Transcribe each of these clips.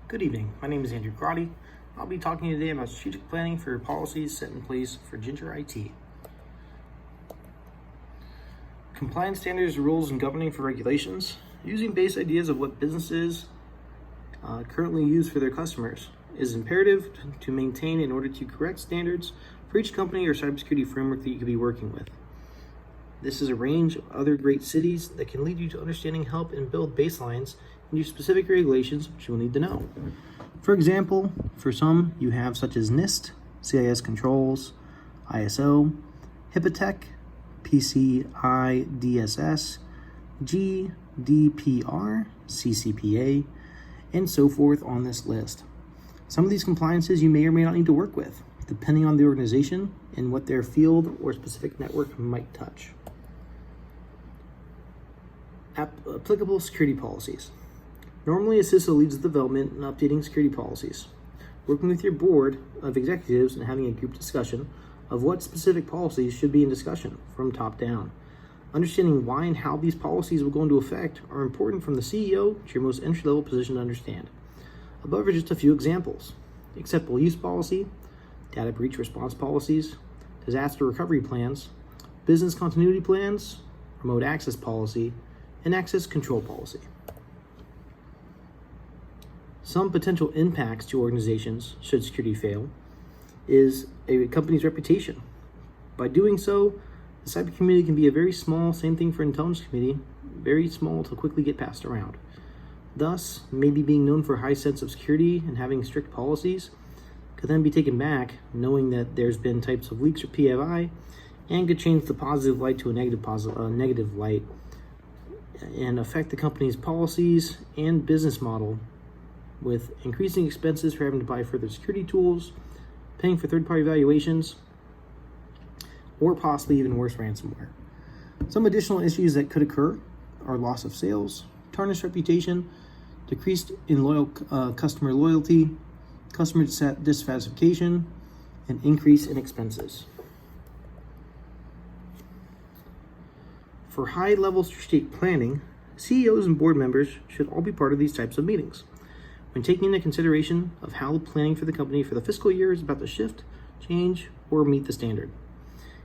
Good evening. My name is Andrew Crotty. I'll be talking today about strategic planning for policies set in place for Ginger IT. Compliance standards, rules, and governing for regulations, using base ideas of what businesses currently use for their customers, is imperative to maintain in order to correct standards for each company or cybersecurity framework that you could be working with. This is a range of other great cities that can lead you to understanding, help, and build baselines into specific regulations which you will need to know. For example, for some you have such as NIST, CIS controls, ISO, HIPAA-TEC, PCI DSS, GDPR, CCPA, and so forth on this list. Some of these compliances you may or may not need to work with, depending on the organization and what their field or specific network might touch. Applicable security policies. Normally, a CISO leads the development and updating security policies, working with your board of executives and having a group discussion of what specific policies should be in discussion from top down. Understanding why and how these policies will go into effect are important from the CEO to your most entry-level position to understand. Above are just a few examples: acceptable use policy, data breach response policies, disaster recovery plans, business continuity plans, remote access policy, and access control policy. Some potential impacts to organizations should security fail is a company's reputation. By doing so, the cyber community can be a very small, same thing for intelligence community, very small to quickly get passed around. Thus, maybe being known for a high sense of security and having strict policies could then be taken back, knowing that there's been types of leaks or PII, and could change the positive light to a negative light and affect the company's policies and business model, with increasing expenses for having to buy further security tools, paying for third-party evaluations, or possibly even worse, ransomware. Some additional issues that could occur are loss of sales, tarnished reputation, decreased in customer loyalty, customer dissatisfaction, and increase in expenses. For high-level strategic planning, CEOs and board members should all be part of these types of meetings. When taking into consideration of how the planning for the company for the fiscal year is about to shift, change, or meet the standard.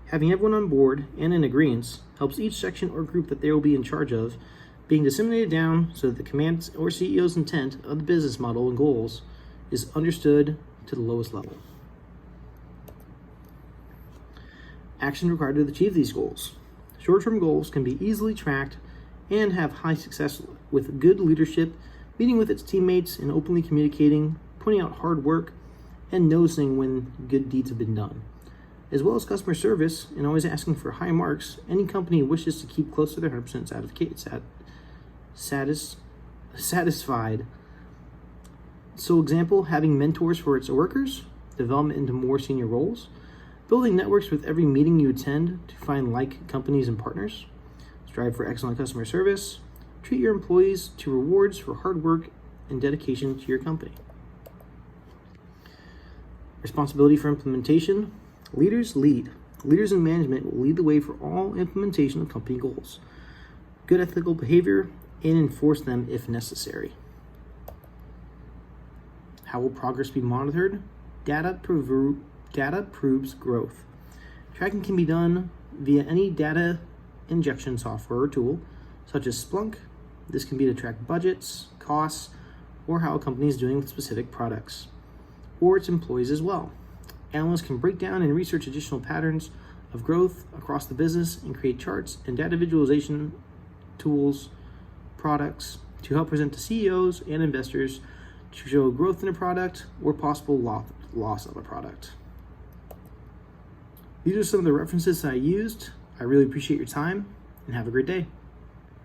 Having everyone on board and in agreement helps each section or group that they will be in charge of being disseminated down so that the command or CEO's intent of the business model and goals is understood to the lowest level. Action required to achieve these goals. Short-term goals can be easily tracked and have high success with good leadership, meeting with its teammates and openly communicating, pointing out hard work, and noticing when good deeds have been done. As well as customer service and always asking for high marks, any company wishes to keep close to their 100% satisfied. So example, having mentors for its workers, development into more senior roles, building networks with every meeting you attend to find like companies and partners, strive for excellent customer service, treat your employees to rewards for hard work and dedication to your company. Responsibility for implementation. Leaders lead. Leaders in management will lead the way for all implementation of company goals. Good ethical behavior and enforce them if necessary. How will progress be monitored? Data proves growth. Tracking can be done via any data injection software or tool, such as Splunk. This can be to track budgets, costs, or how a company is doing with specific products, or its employees as well. Analysts can break down and research additional patterns of growth across the business and create charts and data visualization tools, products to help present to CEOs and investors to show growth in a product or possible loss of a product. These are some of the references that I used. I really appreciate your time and have a great day.